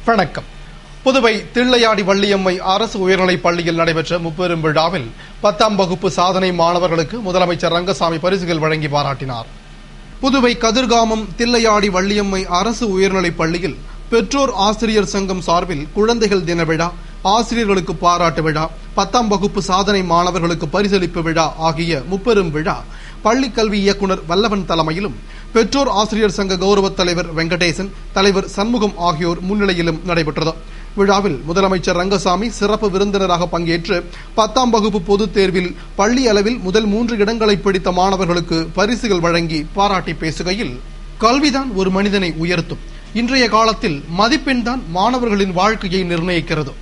வணக்கம். புதுவை தில்லையாடி வள்ளியம்மை அரசு உயர்நிலைப் பள்ளியில் நடைபெற்ற முப்பெரும் விழாவில் 10ஆம் வகுப்பு சாதனை மாணவர்களுக்கு முதலமைச்சர் ரங்கசாமி பரிசுகள் வழங்கி பாராட்டினார். புதுவை கதிர்காமம் தில்லையாடி வள்ளியம்மை அரசு உயர்நிலைப் பள்ளியில் பெற்றோர் ஆசிரியர் சங்கம் சார்பில் குழந்தைகள் தின விழா, ஆசிரியர்களுக்கு பாராட்டு விழா, 10ஆம் வகுப்பு சாதனை மாணவர்களுக்கு பரிசளிப்பு விழா ஆகிய முப்பெரும் விழா பள்ளி கல்வி இயக்குநர் வல்லவன் தலைமையிலும், பெற்றோர் ஆசிரியர் சங்க கௌரவ தலைவர் வெங்கடேசன், தலைவர் சண்முகம் ஆகியோர் முன்னிலையிலும் நடைபெற்றது. விழாவில் முதலமைச்சர் ரங்கசாமி சிறப்பு விருந்தினராக பங்கேற்று 10ஆம் வகுப்பு பொதுத் தேர்வில் பள்ளி அளவில் முதல் 3 இடங்களை பிடித்த மாணவர்களுக்கு பரிசுகள் வழங்கி பாராட்டி பேசுகையில், கல்விதான் ஒரு மனிதனை உயர்த்தும். இன்றைய காலத்தில் மதிப்பெண் தான் மாணவர்களின் வாழ்க்கையை நிர்ணயிக்கிறது.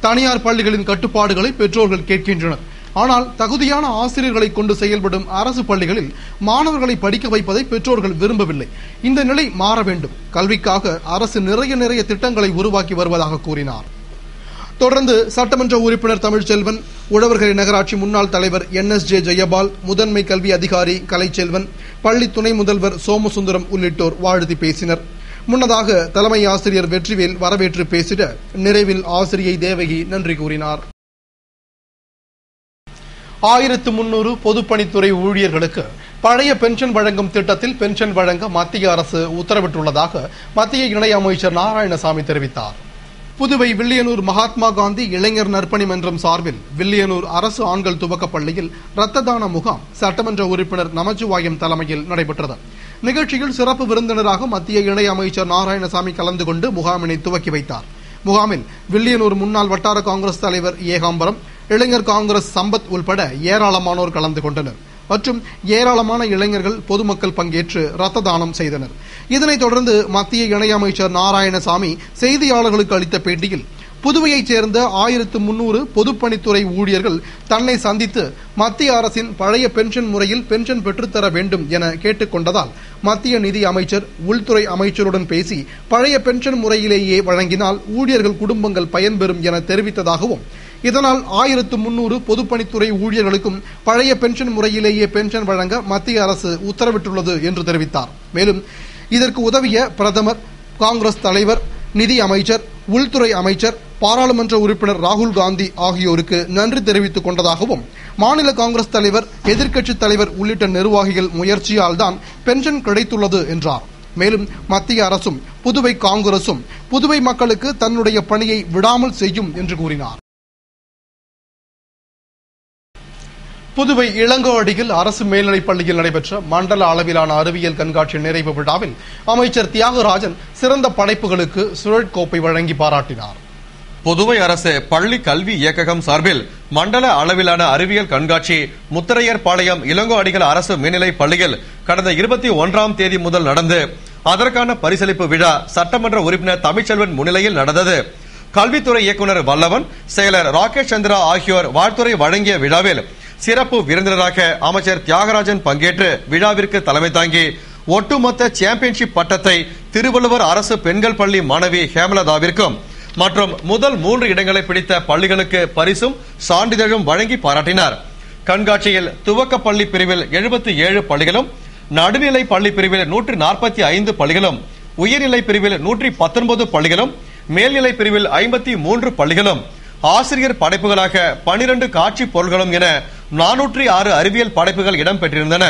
தனியார் பள்ளிகளின் கட்டுப்பாடுகளை பெற்றோர்கள் கேட்கின்றனர். ஆனால் தகுதியான ஆசிரியர்களை கொண்டு செயல்படும் அரசு பள்ளிகளில் மாணவர்களை படிக்க வைப்பதை பெற்றோர்கள் விரும்பவில்லை. இந்த நிலை மாற வேண்டும். கல்விக்காக அரசு நிறைய திட்டங்களை உருவாக்கி வருவதாக கூறினார். தொடர்ந்து சட்டமன்ற உறுப்பினர் தமிழ்ச்செல்வன், உழவர்கரை நகராட்சி முன்னாள் தலைவர் NSJ ஜெயபால், முதன்மை கல்வி அதிகாரி கலைச்செல்வன், பள்ளி துணை முதல்வர் சோமசுந்தரம் உள்ளிட்டோர் வாழ்த்தி பேசினர். முன்னதாக தலைமை ஆசிரியர் வெற்றிவேல் வரவேற்று பேசிட, நிறைவில் ஆசிரியை தேவகி நன்றி கூறினார். 1300 பொதுப்பணித்துறை ஊழியர்களுக்கு பழைய பென்ஷன் வழங்கும் திட்டத்தில் பென்ஷன் வழங்க மத்திய அரசு உத்தரவிட்டுள்ளதாக மத்திய இணை அமைச்சர் நாராயணசாமி தெரிவித்தார். புதுவை வில்லியனூர் மகாத்மா காந்தி இளைஞர் நற்பணி மன்றம் சார்பில் வில்லியனூர் அரசு ஆண்கள் துவக்கப் பள்ளியில் இரத்த தான முகாம் சட்டமன்ற உறுப்பினர் நமச்சிவாயம் தலைமையில் நடைபெற்றது. நிகழ்ச்சியில் சிறப்பு விருந்தினராக மத்திய இணை அமைச்சர் நாராயணசாமி கலந்து கொண்டு முகாமினை துவக்கி வைத்தார். முகாமில் வில்லியனூர் முன்னாள் வட்டார காங்கிரஸ் தலைவர் ஏகாம்பரம், இளைஞர் காங்கிரஸ் சம்பத் உள்பட ஏராளமானோர் கலந்து கொண்டனர் மற்றும் ஏராளமான இளைஞர்கள் பொதுமக்கள் பங்கேற்று இரத்த தானம் செய்தனர். இதனைத் தொடர்ந்து மத்திய இணையமைச்சர் நாராயணசாமி செய்தியாளர்களுக்கு அளித்த பேட்டியில், புதுவையைச் சேர்ந்த 1300 பொதுப்பணித்துறை ஊழியர்கள் தன்னை சந்தித்து மத்திய அரசின் பழைய பென்ஷன் முறையில் பென்ஷன் பெற்றுத்தர வேண்டும் என கேட்டுக் கொண்டதால் மத்திய நிதி அமைச்சர், உள்துறை அமைச்சருடன் பேசி பழைய பென்ஷன் முறையிலேயே வழங்கினால் ஊழியர்கள் குடும்பங்கள் பயன்பெறும் என தெரிவித்ததாகவும், இதனால் 1300 பொதுப்பணித்துறை ஊழியர்களுக்கும் பழைய பென்ஷன் முறையிலேயே பென்ஷன் வழங்க மத்திய அரசு உத்தரவிட்டுள்ளது என்று தெரிவித்தார். மேலும் இதற்கு உதவிய பிரதமர், காங்கிரஸ் தலைவர், நிதி அமைச்சர், உள்துறை அமைச்சர், பாராளுமன்ற உறுப்பினர் ராகுல் காந்தி ஆகியோருக்கு நன்றி தெரிவித்துக் கொண்டதாகவும், மாநில காங்கிரஸ் தலைவர், எதிர்க்கட்சித் தலைவர் உள்ளிட்ட நிர்வாகிகள் முயற்சியால் தான் பென்ஷன் கிடைத்துள்ளது என்றார். மேலும் மத்திய அரசும் புதுவை காங்கிரசும் புதுவை மக்களுக்கு தன்னுடைய பணியை விடாமல் செய்யும் என்று கூறினார். புதுவை இளங்கோஅடியில் அரசு மேல்நிலைப் பள்ளியில் நடைபெற்ற மண்டல அளவிலான அறிவியல் கண்காட்சி நிறைவு விழாவில் அமைச்சர் தியாகராஜன் சிறந்த படைப்புகளுக்கு சுழற்கோப்பை வழங்கி பாராட்டினார். புதுவை அரசு பள்ளி கல்வி இயக்ககம் சார்பில் மண்டல அளவிலான அறிவியல் கண்காட்சி முத்திரையர்பாளையம் இளங்கோஅடிகள் அரசு மேல்நிலைப் பள்ளியில் கடந்த 21ஆம் தேதி முதல் நடந்து அதற்கான பரிசளிப்பு விழா சட்டமன்ற உறுப்பினர் தமிழ்ச்செல்வன் முன்னிலையில் நடந்தது. கல்வித்துறை இயக்குநர் வல்லவன், செயலர் ராகேஷ் சந்திரா ஆகியோர் வாழ்த்துரை வழங்கிய விழாவில் சிறப்பு விருந்தினராக அமைச்சர் தியாகராஜன் பங்கேற்று விழாவிற்கு தலைமை தாங்கி ஒட்டுமொத்த சாம்பியன்ஷிப் பட்டத்தை திருவள்ளுவர் அரசு பெண்கள் பள்ளி மாணவி ஹேமலதாவிற்கும் மற்றும் முதல் 3 இடங்களை பிடித்த பள்ளிகளுக்கு பரிசும் சான்றிதழும் வழங்கி பாராட்டினார். கண்காட்சியில் துவக்க பள்ளி பிரிவில் 77 பள்ளிகளும், நடுநிலை பள்ளி பிரிவில் 145 பள்ளிகளும், உயர்நிலை பிரிவில் 119 பள்ளிகளும், மேல்நிலை பிரிவில் 53 பள்ளிகளும், ஆசிரியர் படைப்புகளாக 12 காட்சி பொருள்களும் என 406 அறிவியல் படைப்புகள் இடம்பெற்றிருந்தன.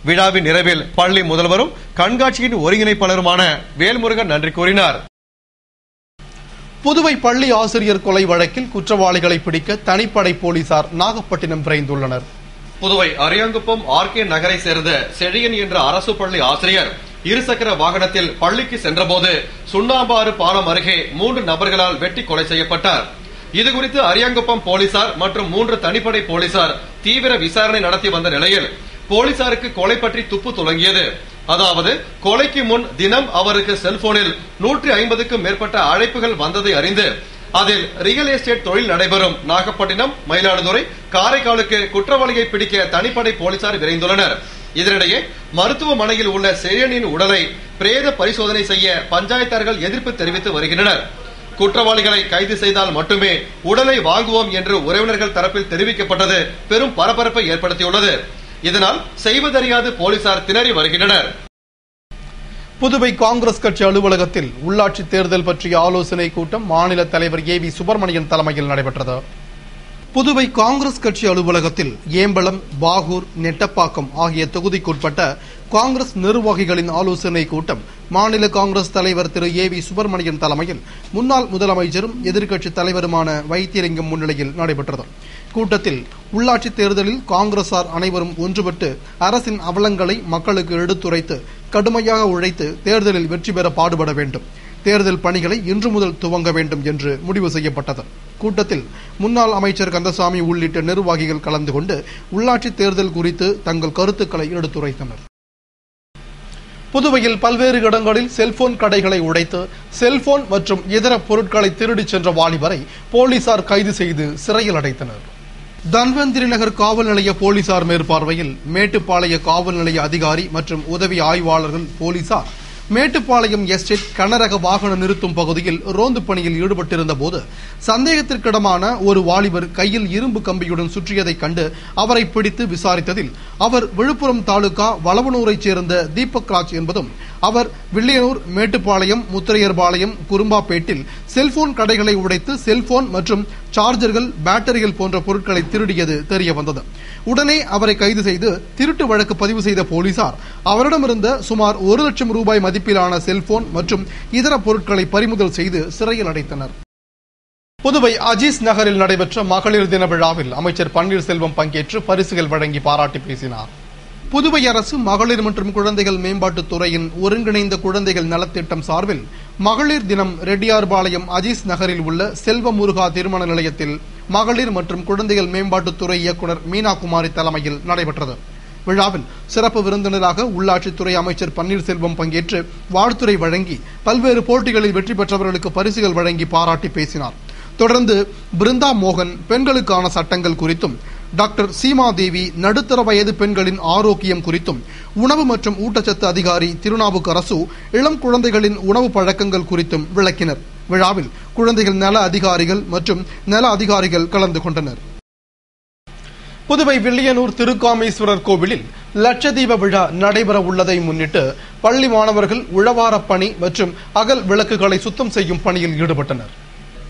விழாவின் நிறைவில் பள்ளி முதல்வரும் கண்காட்சியின் ஒருங்கிணைப்பாளருமான வேல்முருகன் நன்றி கூறினார். புதுவை பள்ளி ஆசிரியர் கொலை வழக்கில் குற்றவாளிகளை பிடிக்க தனிப்படை போலீசார் நாகப்பட்டினம் விரைந்துள்ளனர். புதுவை அரியாங்குப்பம் RK நகரை சேர்ந்த செழியன் என்ற அரசு பள்ளி ஆசிரியர் இருசக்கர வாகனத்தில் பள்ளிக்கு சென்றபோது சுண்ணாம்பாறு பாலம் அருகே 3 நபர்களால் வெட்டி கொலை செய்யப்பட்டார். இதுகுறித்து அரியாங்குப்பம் போலீசார் மற்றும் 3 தனிப்படை போலீசார் தீவிர விசாரணை நடத்தி வந்த நிலையில் போலீசாருக்கு கொலை பற்றி துப்பு துலங்கியது. அதாவது கொலைக்கு முன் தினம் அவருக்கு செல்போனில் 150க்கும் மேற்பட்ட அழைப்புகள் வந்ததை அறிந்து அதில் ரியல் எஸ்டேட் தொழில் நடைபெறும் நாகப்பட்டினம், மயிலாடுதுறை, காரைக்காலுக்கு குற்றவாளியை பிடிக்க தனிப்படை போலீசார் விரைந்துள்ளனர். இதனிடையே மருத்துவமனையில் உள்ள செழியனின் உடலை பிரேத பரிசோதனை செய்ய பஞ்சாயத்தார்கள் எதிர்ப்பு தெரிவித்து வருகின்றனர். குற்றவாளிகளை கைது செய்தால் மட்டுமே உடலை வாங்குவோம் என்று உறவினர்கள் தரப்பில் தெரிவிக்கப்பட்டது பெரும் பரபரப்பை ஏற்படுத்தியுள்ளது. இதனால் செய்வதறியாது போலீசார் திணறி வருகின்றனர். புதுவை காங்கிரஸ் கட்சி அலுவலகத்தில் உள்ளாட்சி தேர்தல் பற்றிய ஆலோசனை கூட்டம் மாநில தலைவர் ஏவி சுப்பிரமணியன் தலைமையில் நடைபெற்றது. புதுவை காங்கிரஸ் கட்சி அலுவலகத்தில் ஏம்பலம், பாகூர், நெட்டப்பாக்கம் ஆகிய தொகுதிக்குட்பட்ட காங்கிரஸ் நிர்வாகிகளின் ஆலோசனை கூட்டம் மாநில காங்கிரஸ் தலைவர் திரு ஏவி சுப்பிரமணியன் தலைமையில் முன்னாள் முதலமைச்சரும் எதிர்க்கட்சி தலைவருமான வைத்தியலிங்கம் முன்னிலையில் நடைபெற்றது. கூட்டத்தில் உள்ளாட்சி தேர்தலில் காங்கிரசார் அனைவரும் ஒன்றுபட்டு அரசின் அவலங்களை மக்களுக்கு எடுத்துரைத்து கடுமையாக உழைத்து தேர்தலில் வெற்றி பெற பாடுபட வேண்டும், தேர்தல் பணிகளை இன்று முதல் துவங்க வேண்டும் என்று முடிவு செய்யப்பட்டது. கூட்டத்தில் முன்னாள் அமைச்சர் கந்தசாமி உள்ளிட்ட நிர்வாகிகள் கலந்து கொண்டு உள்ளாட்சி தேர்தல் குறித்து தங்கள் கருத்துக்களை எடுத்துரைத்தனர். புதுவையில் பல்வேறு இடங்களில் செல்போன் கடைகளை உடைத்து செல்போன் மற்றும் இதர பொருட்களை திருடிச் சென்ற வாலிபரை போலீசார் கைது செய்து சிறையில் அடைத்தனர். தன்வந்திரி நகர் காவல் நிலைய போலீசார் மேற்பார்வையில் மேட்டுப்பாளைய காவல் நிலைய அதிகாரி மற்றும் உதவி ஆய்வாளர்கள் போலீசார் மேட்டுப்பாளையம் எஸ்டேட் கனரக வாகன நிறுத்தும் பகுதியில் ரோந்து பணியில் ஈடுபட்டிருந்த போது சந்தேகத்திற்கிடமான ஒரு வாலிபர் கையில் இரும்பு கம்பியுடன் சுற்றியதைக் கண்டு அவரை பிடித்து விசாரித்ததில் அவர் விழுப்புரம் தாலுகா வளவனூரைச் சேர்ந்த தீபக் ராஜ் என்பதும் அவர் வில்லியனூர், மேட்டுப்பாளையம், முத்திரையர்பாளையம், குறும்பாப்பேட்டில் செல்போன் கடைகளை உடைத்து செல்போன் மற்றும் சார்ஜர்கள், பேட்டரிகள் போன்ற பொருட்களை திருடியது தெரியவந்தது. உடனே அவரை கைது செய்து திருட்டு வழக்கு பதிவு செய்த போலீசார் அவரிடமிருந்த சுமார் 1 லட்சம் ரூபாய் மதிப்பிலான செல்போன் மற்றும் இதர பொருட்களை பறிமுதல் செய்து சிறையில் அடைத்தனர். புதுவை அஜீஸ் நகரில் நடைபெற்ற மகளிர் தின விழாவில் அமைச்சர் பன்னீர்செல்வம் பங்கேற்று பரிசுகள் வழங்கி பாராட்டி பேசினார். புதுவை அரசு மகளிர் மற்றும் குழந்தைகள் மேம்பாட்டுத் துறையின் ஒருங்கிணைந்த குழந்தைகள் நலத்திட்டம் சார்பில் மகளிர் தினம் ரெட்டியார்பாளையம் அஜீஸ் நகரில் உள்ள செல்வ முருகா திருமண நிலையத்தில் மகளிர் மற்றும் குழந்தைகள் மேம்பாட்டுத் துறை இயக்குநர் மீனாகுமாரி தலைமையில் நடைபெற்றது. விழாவில் சிறப்பு விருந்தினராக உள்ளாட்சித்துறை அமைச்சர் பன்னீர்செல்வம் பங்கேற்று வாழ்த்துரை வழங்கி பல்வேறு போட்டிகளில் வெற்றி பெற்றவர்களுக்கு பரிசுகள் வழங்கி பாராட்டி பேசினார். தொடர்ந்து பிருந்தா மோகன் பெண்களுக்கான சட்டங்கள் குறித்தும், டாக்டர் சீமாதேவி நடுத்தர வயது பெண்களின் ஆரோக்கியம் குறித்தும், உணவு மற்றும் ஊட்டச்சத்து அதிகாரி திருநாவுக்கரசு இளம் குழந்தைகளின் உணவு பழக்கங்கள் குறித்தும் விளக்கினர். விழாவில் குழந்தைகள் நல அதிகாரிகள் மற்றும் நல அதிகாரிகள் கலந்து கொண்டனர். புதுவை வில்லியனூர் திருக்காமேஸ்வரர் கோவிலில் லட்சதீப விழா நடைபெற உள்ளதை முன்னிட்டு பள்ளி மாணவர்கள் உழவாரப் பணி மற்றும் அகல் விளக்குகளை சுத்தம் செய்யும் பணியில் ஈடுபட்டனர்.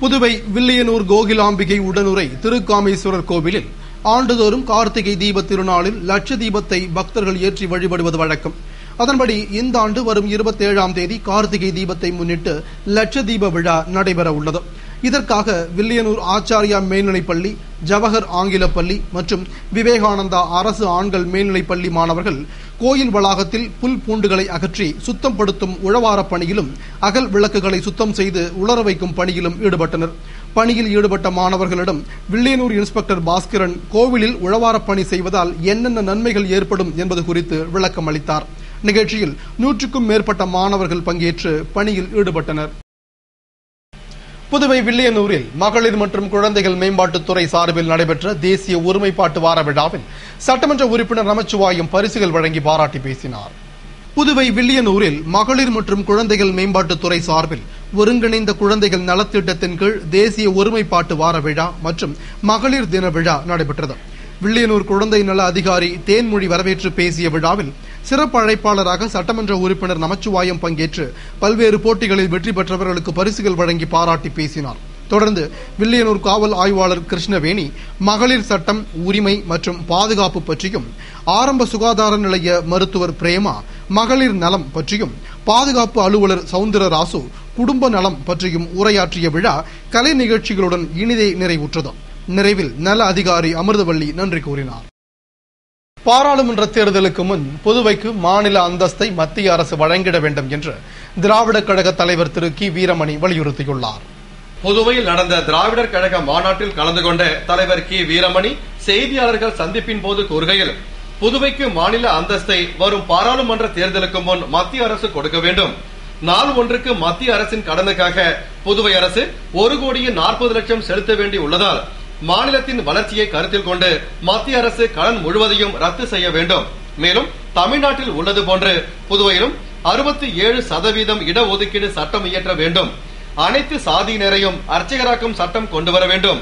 புதுவை வில்லியனூர் கோகிலாம்பிகை உடனுரை திருக்காமேஸ்வரர் கோவிலில் ஆண்டுதோறும் கார்த்திகை தீப திருநாளில் லட்ச தீபத்தை பக்தர்கள் ஏற்றி வழிபடுவது வழக்கம். அதன்படி இந்த ஆண்டு வரும் 27ஆம் தேதி கார்த்திகை தீபத்தை முன்னிட்டு லட்ச தீப விழா நடைபெற உள்ளது. இதற்காக வில்லியனூர் ஆச்சாரியா மேல்நிலைப்பள்ளி, ஜவஹர் ஆங்கில பள்ளி மற்றும் விவேகானந்தா அரசு ஆண்கள் மேல்நிலைப்பள்ளி மாணவர்கள் கோயில் வளாகத்தில் புல் பூண்டுகளை அகற்றி சுத்தப்படுத்தும் உழவாரப் பணியிலும் அகல் விளக்குகளை சுத்தம் செய்து உலர வைக்கும் பணியிலும் ஈடுபட்டனர். பணியில் ஈடுபட்ட மாணவர்களிடம் வில்லியனூர் இன்ஸ்பெக்டர் பாஸ்கரன் கோவிலில் உழவாரப் பணி செய்வதால் என்னென்ன நன்மைகள் ஏற்படும் என்பது குறித்து விளக்கம் அளித்தார். நிகழ்ச்சியில் 100க்கும் மேற்பட்ட மாணவர்கள் பங்கேற்று பணியில் ஈடுபட்டனர். புதுவை வில்லியனூரில் மகளிர் மற்றும் குழந்தைகள் மேம்பாட்டுத்துறை சார்பில் நடைபெற்ற தேசிய ஒருமைப்பாட்டு வார விழாவில் சட்டமன்ற உறுப்பினர் நமச்சிவாயம் பரிசுகள் வழங்கி பாராட்டி பேசினார். புதுவை வில்லியனூரில் மகளிர் மற்றும் குழந்தைகள் மேம்பாட்டுத்துறை சார்பில் ஒருங்கிணைந்த குழந்தைகள் நலத்திட்டத்தின் கீழ் தேசிய ஒருமைப்பாட்டு வார விழா மற்றும் மகளிர் தின விழா நடைபெற்றது. வில்லியனூர் குழந்தை நல அதிகாரி தேன்மொழி வரவேற்று பேசிய விழாவில் சிறப்பு அழைப்பாளராக சட்டமன்ற உறுப்பினர் நமச்சிவாயம் பங்கேற்று பல்வேறு போட்டிகளில் வெற்றி பெற்றவர்களுக்கு பரிசுகள் வழங்கி பாராட்டி பேசினார். தொடர்ந்து வில்லியனூர் காவல் ஆய்வாளர் கிருஷ்ணவேணி மகளிர் சட்டம், உரிமை மற்றும் பாதுகாப்பு பற்றியும், ஆரம்ப சுகாதார நிலைய மருத்துவர் பிரேமா மகளிர் நலம் பற்றியும், பாதுகாப்பு அலுவலர் சவுந்தரராசு குடும்ப நலம் பற்றியும் உரையாற்றிய விழா கலை நிகழ்ச்சிகளுடன் இனிதே நிறைவுற்றது. நிறைவில் நல அதிகாரி அமிர்தவள்ளி நன்றி கூறினார். பாராளுமன்ற தேர்தலுக்கு முன் புதுவைக்கு மாநில அந்தஸ்தை மத்திய அரசு வழங்கிட வேண்டும் என்று திராவிடர் கழக தலைவர் திரு கி வீரமணி வலியுறுத்தியுள்ளார். புதுவையில் நடந்த திராவிடர் கழக மாநாட்டில் கலந்து கொண்ட தலைவர் கி வீரமணி செய்தியாளர்கள் சந்திப்பின் போது கூறுகையில், புதுவைக்கு மாநில அந்தஸ்தை வரும் பாராளுமன்ற தேர்தலுக்கு முன் மத்திய அரசு கொடுக்க வேண்டும். நாள் ஒன்றுக்கு மத்திய அரசின் கடனுக்காக புதுவை அரசு 1,40,00,000 செலுத்த வேண்டி உள்ளதால் மாநிலத்தின் வளர்ச்சியை கருத்தில் கொண்டு மத்திய அரசு கடன் முழுவதையும் ரத்து செய்ய வேண்டும். மேலும் தமிழ்நாட்டில் உள்ளது போன்று புதுவையிலும் 67% இடஒதுக்கீடு சட்டம் இயற்ற வேண்டும். அனைத்து சாதியினரையும் அர்ச்சகராக்கும் சட்டம் கொண்டு வர வேண்டும்.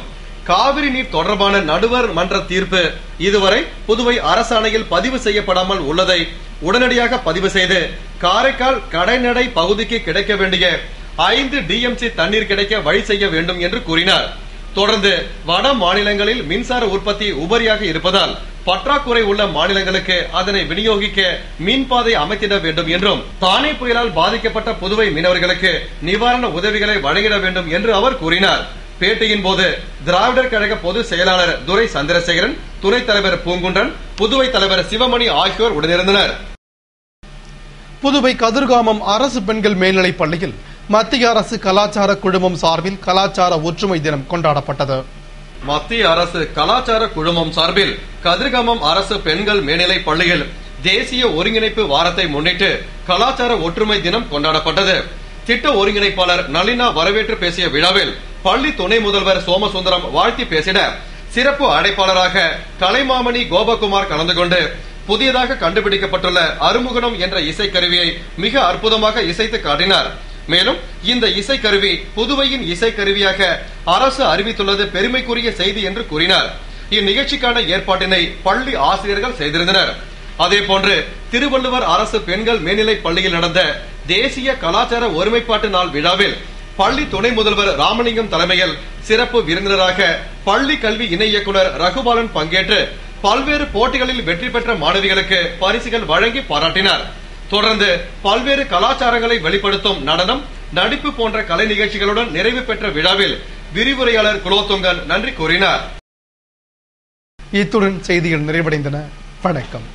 காவிரி நீர் தொடர்பான நடுவர் மன்ற தீர்ப்பு இதுவரை புதுவை அரசாணையில் பதிவு செய்யப்படாமல் உள்ளதை உடனடியாக பதிவு செய்து காரைக்கால் கடைநடை பகுதிக்கு கிடைக்க வேண்டிய 5 டிஎம்சி தண்ணீர் கிடைக்க வழி செய்ய வேண்டும் என்று கூறினார். தொடர்ந்து வட மாநிலங்களில் மின்சார உற்பத்தி உபரியாக இருப்பதால் பற்றாக்குறை உள்ள மாநிலங்களுக்கு அதனை விநியோகிக்க மீன்பாதை அமைத்திட வேண்டும் என்றும் தானே புயலால் பாதிக்கப்பட்ட புதுவை மீனவர்களுக்கு நிவாரண உதவிகளை வழங்கிட வேண்டும் என்று அவர் கூறினார். பேட்டியின் போது திராவிடர் கழக பொதுச் செயலாளர் துரை சந்திரசேகரன், துணைத் தலைவர் பூங்குன்றன், புதுவை தலைவர் சிவமணி ஆகியோர் உடனிருந்தனர். புதுவை கதிர்காமம் அரசு பெண்கள் மேல்நிலைப் பள்ளியில் மத்திய அரசு கலாச்சார குழுமம் சார்பில் கலாச்சார ஒற்றுமை தினம் கொண்டாடப்பட்டது. மத்திய அரசு கலாச்சார குழுமம் சார்பில் கதிர்காமம் அரசு பெண்கள் மேல்நிலைப் பள்ளியில் தேசிய ஒருங்கிணைப்பு வாரத்தை முன்னிட்டு கலாச்சார ஒற்றுமை தினம் கொண்டாடப்பட்டது. திட்ட ஒருங்கிணைப்பாளர் நளினா வரவேற்று பேசிய விழாவில் பள்ளி துணை முதல்வர் சோமசுந்தரம் வாழ்த்தி பேசிட சிறப்பு அழைப்பாளராக கலைமாமணி கோபகுமார் கலந்து கொண்டு புதியதாக கண்டுபிடிக்கப்பட்டுள்ள அருமுகனம் என்ற இசைக்கருவியை மிக அற்புதமாக இசைத்து காட்டினார். மேலும் இந்த இசைக்கருவி புதுவையின் இசைக்கருவியாக அரசு அறிவித்துள்ளது பெருமைக்குரிய செய்தி என்று கூறினார். இந்நிகழ்ச்சிக்கான ஏற்பாட்டினை பள்ளி ஆசிரியர்கள் செய்திருந்தனர். அதேபோன்று திருவள்ளுவர் அரசு பெண்கள் மேல்நிலைப் பள்ளியில் நடந்த தேசிய கலாச்சார ஒருமைப்பாட்டு நாள் விழாவில் பள்ளி துணை முதல்வர் ராமலிங்கம் தலைமையில் சிறப்பு விருந்தினராக பள்ளி கல்வி இணை இயக்குனர் ரகுபாலன் பங்கேற்று பல்வேறு போட்டிகளில் வெற்றி பெற்ற மாணவிகளுக்கு பரிசுகள் வழங்கி பாராட்டினார். தொடர்ந்து பல்வேறு கலாச்சாரங்களை வெளிப்படுத்தும் நடனம், நடிப்பு போன்ற கலை நிகழ்ச்சிகளுடன் நிறைவு பெற்ற விழாவில் விரிவுரையாளர் குலோத்துங்கன் நன்றி கூறினார். இத்துடன் செய்திகள் நிறைவடைந்தன. வணக்கம்.